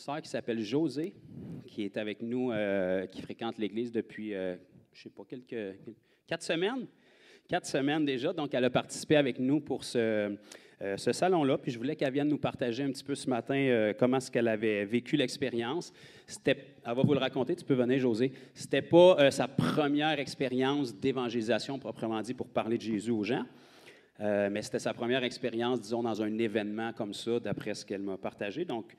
sœur qui s'appelle Josée, qui est avec nous, qui fréquente l'Église depuis, je ne sais pas, 4 semaines. 4 semaines déjà. Donc, elle a participé avec nous pour ce salon-là. Puis, je voulais qu'elle vienne nous partager un petit peu ce matin comment est-ce qu'elle avait vécu l'expérience. Elle va vous le raconter. Tu peux venir, Josée. C'était pas sa première expérience d'évangélisation, proprement dit, pour parler de Jésus aux gens. Mais c'était sa première expérience, disons, dans un événement comme ça, d'après ce qu'elle m'a partagé. Donc,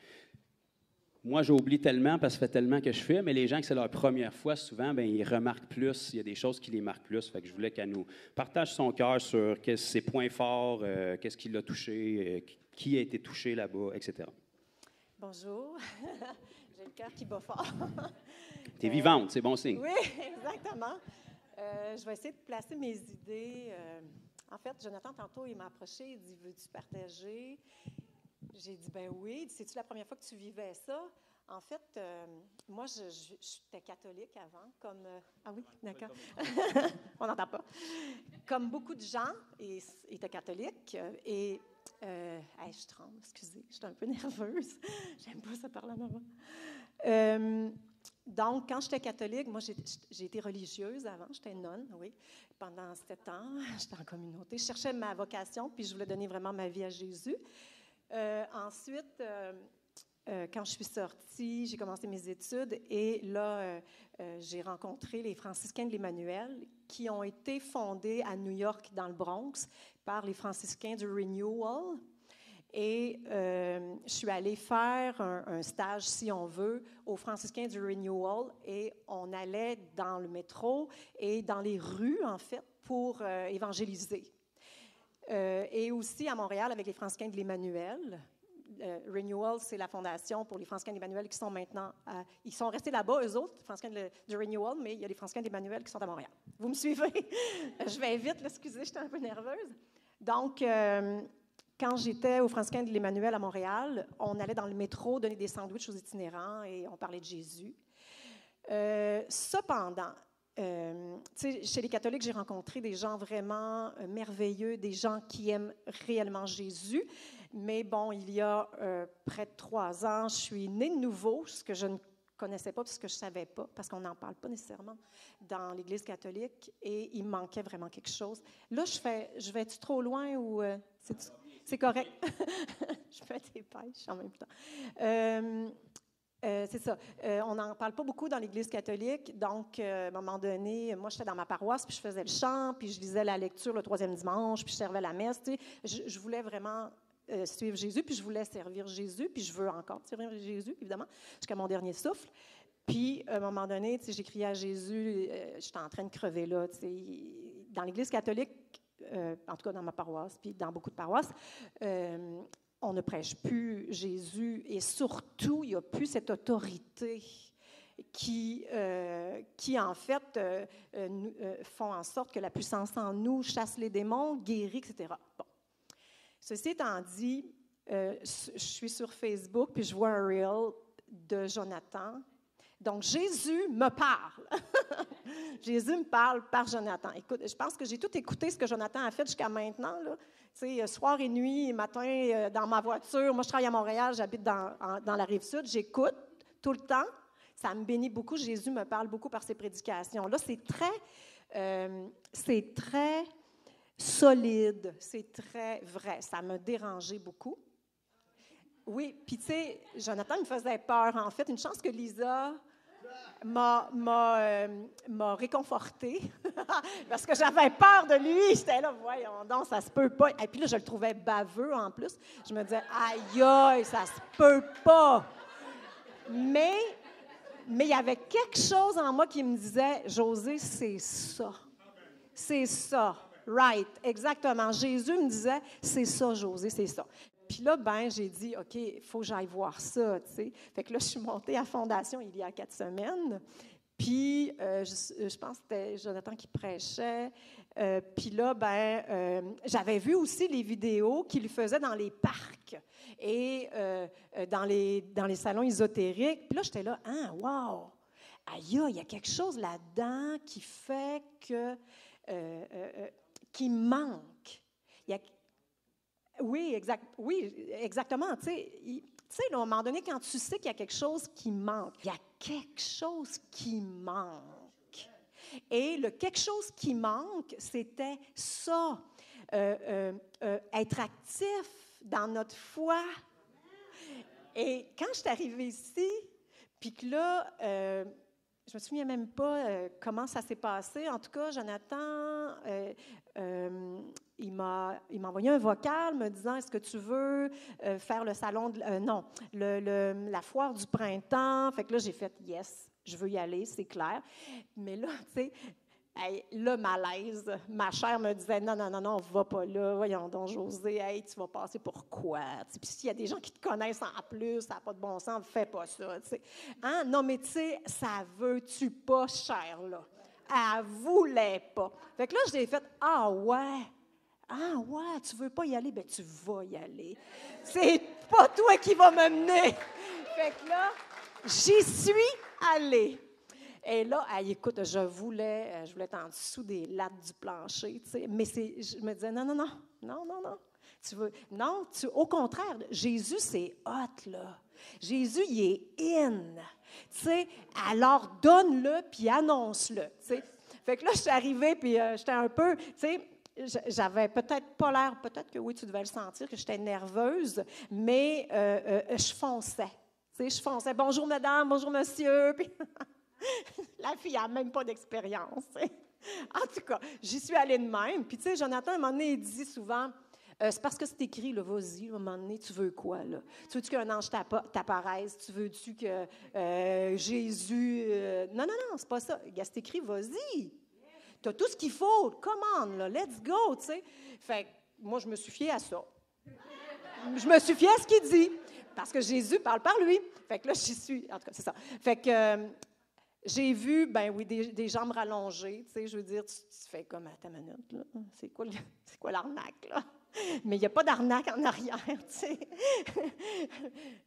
moi, j'oublie tellement parce que ça fait tellement que je fais, mais les gens que c'est leur première fois, souvent, bien, ils remarquent plus, il y a des choses qui les marquent plus. Fait que je voulais qu'elle nous partage son cœur sur ses points forts, qu'est-ce qui l'a touché, qui a été touché là-bas, etc. Bonjour, j'ai le cœur qui bat fort. Tu es vivante, c'est bon signe. Oui, exactement. Je vais essayer de placer mes idées. En fait, Jonathan, tantôt, il m'a approché, il dit « Veux-tu partager? » J'ai dit « Ben oui. » Il dit « C'est-tu la première fois que tu vivais ça? » En fait, moi, j'étais catholique avant, comme... ah oui, d'accord. On n'entend pas. Comme beaucoup de gens, étaient catholiques. Et je tremble, excusez, je suis un peu nerveuse. J'aime pas ça parler en avant. Donc, quand j'étais catholique, moi, j'ai été religieuse avant, j'étais nonne, oui. Pendant 7 ans, j'étais en communauté. Je cherchais ma vocation, puis je voulais donner vraiment ma vie à Jésus. Ensuite, quand je suis sortie, j'ai commencé mes études et là, j'ai rencontré les franciscains de l'Emmanuel qui ont été fondés à New York, dans le Bronx, par les franciscains du Renewal. Et je suis allée faire un stage, si on veut, aux franciscains du Renewal et on allait dans le métro et dans les rues, en fait, pour évangéliser. Et aussi à Montréal avec les franciscains de l'Emmanuel. Renewal, c'est la fondation pour les franciscains de l'Emmanuel qui sont maintenant... ils sont restés là-bas, eux autres, les franciscains du Renewal, mais il y a les franciscains de l'Emmanuel qui sont à Montréal. Vous me suivez? Je vais vite, là, excusez, j'étais un peu nerveuse. Donc, quand j'étais aux franciscains de l'Emmanuel à Montréal, on allait dans le métro donner des sandwichs aux itinérants et on parlait de Jésus. Cependant, chez les catholiques, j'ai rencontré des gens vraiment merveilleux, des gens qui aiment réellement Jésus. Mais bon, il y a près de 3 ans, je suis née de nouveau, ce que je ne connaissais pas, parce que je ne savais pas, parce qu'on n'en parle pas nécessairement dans l'Église catholique, et il me manquait vraiment quelque chose. Là, je vais-tu trop loin ou c'est correct? Je me dépêche en même temps. C'est ça. On n'en parle pas beaucoup dans l'Église catholique. Donc, à un moment donné, moi, j'étais dans ma paroisse, puis je faisais le chant, puis je lisais la lecture le 3e dimanche, puis je servais la messe. Tu sais. Je voulais vraiment suivre Jésus, puis je voulais servir Jésus, puis je veux encore servir Jésus, évidemment, jusqu'à mon dernier souffle. Puis, à un moment donné, tu sais, j'ai crié à Jésus, j'étais en train de crever là. Tu sais. Dans l'Église catholique, en tout cas dans ma paroisse, puis dans beaucoup de paroisses, on ne prêche plus Jésus et surtout, il n'y a plus cette autorité qui en fait, font en sorte que la puissance en nous chasse les démons, guérit, etc. Bon. Ceci étant dit, je suis sur Facebook puis je vois un reel de Jonathan. Donc, Jésus me parle. Jésus me parle par Jonathan. Écoute, je pense que j'ai tout écouté ce que Jonathan a fait jusqu'à maintenant, là. Tu sais, soir et nuit, matin, dans ma voiture. Moi, je travaille à Montréal, j'habite dans la Rive-Sud. J'écoute tout le temps. Ça me bénit beaucoup. Jésus me parle beaucoup par ses prédications. Là, c'est très solide. C'est très vrai. Ça m'a dérangé beaucoup. Oui, puis tu sais, Jonathan me faisait peur. En fait, une chance que Lisa m'a réconfortée parce que j'avais peur de lui. J'étais là, voyons donc, ça se peut pas. Et puis là, je le trouvais baveux en plus. Je me disais, aïe, aïe, ça se peut pas. Mais il y avait quelque chose en moi qui me disait, Josée, c'est ça. C'est ça. Right, exactement. Jésus me disait, c'est ça, Josée, c'est ça. Puis là, j'ai dit, OK, il faut que j'aille voir ça, tu sais. Fait que là, je suis montée à Fondation il y a 4 semaines. Puis, je pense que c'était Jonathan qui prêchait. Puis là, j'avais vu aussi les vidéos qu'il faisait dans les parcs et dans les salons ésotériques. Puis là, j'étais là, wow! Aïe, il y a quelque chose là-dedans qui fait que... qui manque. Oui, exactement. Tu Tu sais, là, à un moment donné, quand tu sais qu'il y a quelque chose qui manque, il y a quelque chose qui manque. Et le quelque chose qui manque, c'était ça. Être actif dans notre foi. Et quand je suis arrivée ici, puis que là, je me souviens même pas comment ça s'est passé. En tout cas, Jonathan, il m'a envoyé un vocal me disant, est-ce que tu veux faire le salon, non, la foire du printemps. Fait que là, j'ai fait, yes, je veux y aller, c'est clair. Mais là, tu sais, hey, le malaise, ma chère me disait, non, on ne va pas là, voyons donc, Josée, hey, tu vas passer pour quoi? Puis s'il y a des gens qui te connaissent en plus, ça n'a pas de bon sens, fais pas ça, tu sais. Hein? Non, mais tu sais, ça veut-tu pas, chère, là? Elle voulait pas. Fait que là, j'ai fait, ah ouais, tu veux pas y aller? Ben tu vas y aller. C'est pas toi qui vas me mener. Fait que là, j'y suis allée. Et là, écoute, je voulais être en dessous des lattes du plancher, tu sais, mais je me disais, non. Au contraire, Jésus, c'est hot, là. Jésus, il est in, tu sais, alors donne-le, puis annonce-le, tu sais. Fait que là, je suis arrivée, puis j'étais un peu, tu sais, j'avais peut-être pas l'air, peut-être que oui, tu devais le sentir, que j'étais nerveuse, mais je fonçais, tu sais, je fonçais. Bonjour, madame, bonjour, monsieur, puis... La fille n'a même pas d'expérience. En tout cas, j'y suis allée de même. Puis, tu sais, Jonathan, à un moment donné, il dit souvent, c'est parce que c'est écrit, là, vas-y, à un moment donné, tu veux quoi, là? Tu veux-tu qu'un ange t'apparaisse? Tu veux-tu que Jésus... Non, c'est pas ça. C'est écrit, vas-y. Tu as tout ce qu'il faut. Commande, là, let's go, tu sais. Fait que moi, je me suis fiée à ça. Je me suis fiée à ce qu'il dit. Parce que Jésus parle par lui. Fait que là, j'y suis. En tout cas, c'est ça. Fait que... j'ai vu, ben oui, des jambes rallongées, tu sais, je veux dire, tu fais comme, à ta minute, là, c'est quoi l'arnaque, là? Mais il n'y a pas d'arnaque en arrière, tu sais.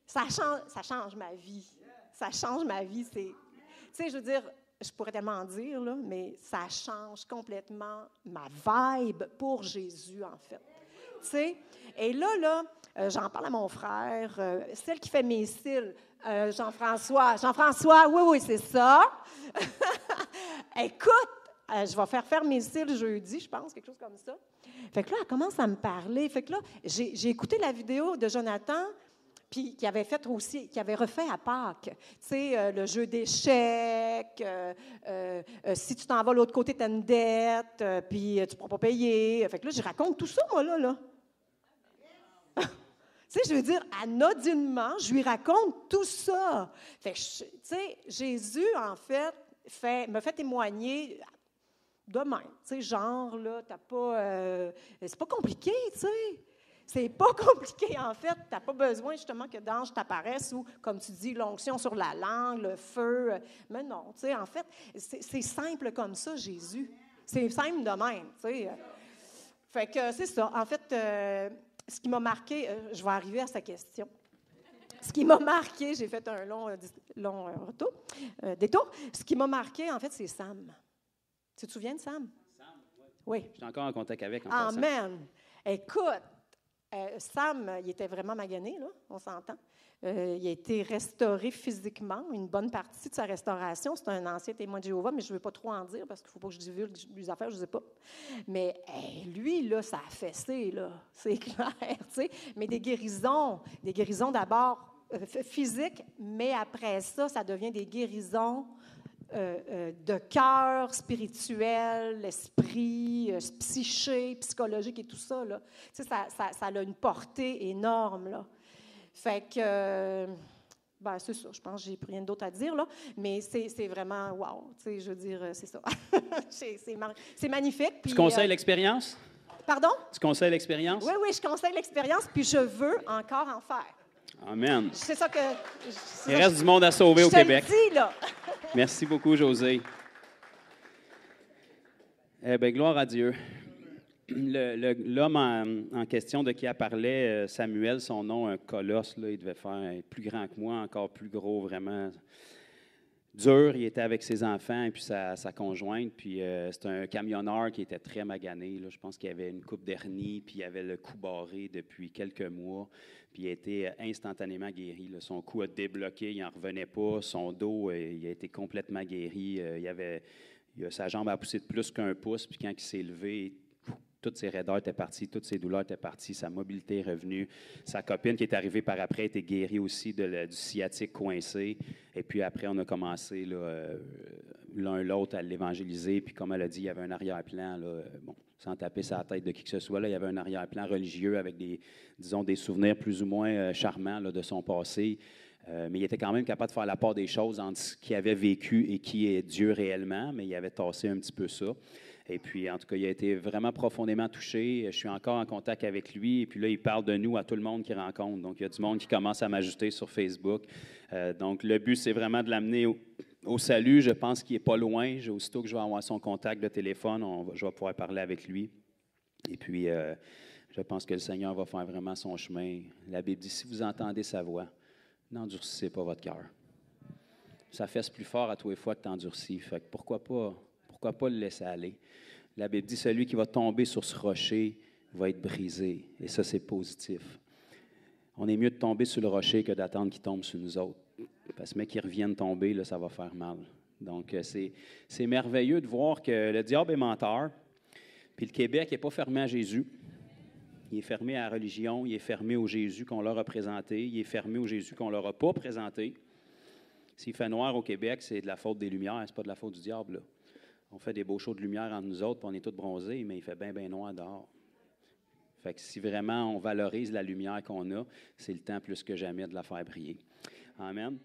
Ça change ma vie. Ça change ma vie, tu sais, je veux dire, je pourrais tellement en dire, là, mais ça change complètement ma vibe pour Jésus, en fait. Tu sais, et là, j'en parle à mon frère, celle qui fait mes cils, Jean-François, oui, c'est ça. Écoute, je vais faire mes cils jeudi, je pense, quelque chose comme ça. Fait que là, elle commence à me parler. Fait que là, j'ai écouté la vidéo de Jonathan, puis qui avait refait à Pâques. Tu sais, le jeu d'échecs, si tu t'en vas de l'autre côté, tu as une dette, puis tu ne pourras pas payer. Fait que là, je raconte tout ça, moi, là. Tu sais, je veux dire, anodinement, je lui raconte tout ça. Fait que, tu sais, Jésus, en fait, me fait témoigner de même. Tu sais, genre, là, t'as pas... c'est pas compliqué, tu sais. C'est pas compliqué, en fait. T'as pas besoin, justement, que d'ange t'apparaisse ou, comme tu dis, l'onction sur la langue, le feu. Mais non, tu sais, en fait, c'est simple comme ça, Jésus. C'est simple de même, tu sais. Fait que c'est ça. En fait... ce qui m'a marqué, je vais arriver à sa question. Ce qui m'a marqué, j'ai fait un long détour. Ce qui m'a marqué, en fait, c'est Sam. Tu te souviens de Sam? Sam, oui. Je suis encore en contact avec. Amen. Écoute, Sam, il était vraiment magané, là, on s'entend. Il a été restauré physiquement, une bonne partie de sa restauration. C'est un ancien témoin de Jéhovah, mais je ne veux pas trop en dire parce qu'il ne faut pas que je divulgue les affaires, je ne sais pas. Mais lui, là, ça a fessé, là, c'est clair, tu sais. Mais des guérisons d'abord physiques, mais après ça, ça devient des guérisons de cœur, spirituel, esprit, psyché, psychologique et tout ça, là. Tu sais, ça a une portée énorme, là. Fait que, ben, c'est ça, je pense que j'ai plus rien d'autre à dire, là, mais c'est vraiment, wow, tu sais, je veux dire, c'est ça. c'est magnifique. Puis, tu conseilles l'expérience? Pardon? Tu conseilles l'expérience? Oui, je conseille l'expérience, puis je veux encore en faire. Amen. C'est ça que... Il reste du monde à sauver au Québec. Je te le dis, là. Merci beaucoup, Josée. Eh bien, gloire à Dieu. L'homme en question de qui elle parlait, Samuel, son nom, un colosse, là, il devait faire plus grand que moi, encore plus gros, vraiment. dur. Il était avec ses enfants et puis sa conjointe. Puis c'était un camionneur qui était très magané. Là. Je pense qu'il avait une coupe d'hernie, puis il avait le cou barré depuis quelques mois. Puis il a été instantanément guéri. Là. Son cou a débloqué, il n'en revenait pas. Son dos, il a été complètement guéri. Sa jambe a poussé de plus qu'un pouce. Puis quand il s'est levé, toutes ses raideurs étaient parties, toutes ses douleurs étaient parties, sa mobilité est revenue. Sa copine qui est arrivée par après était guérie aussi du sciatique coincé. Et puis après, on a commencé l'un l'autre à l'évangéliser. Puis comme elle a dit, il y avait un arrière-plan, sans taper sa tête de qui que ce soit, là, il y avait un arrière-plan religieux avec des souvenirs plus ou moins charmants là, de son passé. Mais il était quand même capable de faire la part des choses entre ce qu'il avait vécu et qui est Dieu réellement, mais il avait tassé un petit peu ça. Et puis, en tout cas, il a été vraiment profondément touché. Je suis encore en contact avec lui. Et puis là, il parle de nous à tout le monde qu'il rencontre. Donc, il y a du monde qui commence à m'ajouter sur Facebook. Donc, le but, c'est vraiment de l'amener au salut. Je pense qu'il n'est pas loin. Aussitôt que je vais avoir son contact de téléphone, je vais pouvoir parler avec lui. Et puis, je pense que le Seigneur va faire vraiment son chemin. La Bible dit, si vous entendez sa voix, n'endurcissez pas votre cœur. Ça fesse plus fort à tous les fois que tu endurcis. Fait que pourquoi pas le laisser aller? La Bible dit, celui qui va tomber sur ce rocher va être brisé. Et ça, c'est positif. On est mieux de tomber sur le rocher que d'attendre qu'il tombe sur nous autres. Parce que, mais qu'ils reviennent tomber, là, ça va faire mal. Donc, c'est merveilleux de voir que le diable est menteur. Puis le Québec n'est pas fermé à Jésus. Il est fermé à la religion. Il est fermé au Jésus qu'on leur a présenté. Il est fermé au Jésus qu'on ne leur a pas présenté. S'il fait noir au Québec, c'est de la faute des lumières. Ce n'est pas de la faute du diable, là. On fait des beaux shows de lumière entre nous autres, puis on est tous bronzés, mais il fait bien, bien noir dehors. Fait que si vraiment on valorise la lumière qu'on a, c'est le temps plus que jamais de la faire briller. Amen.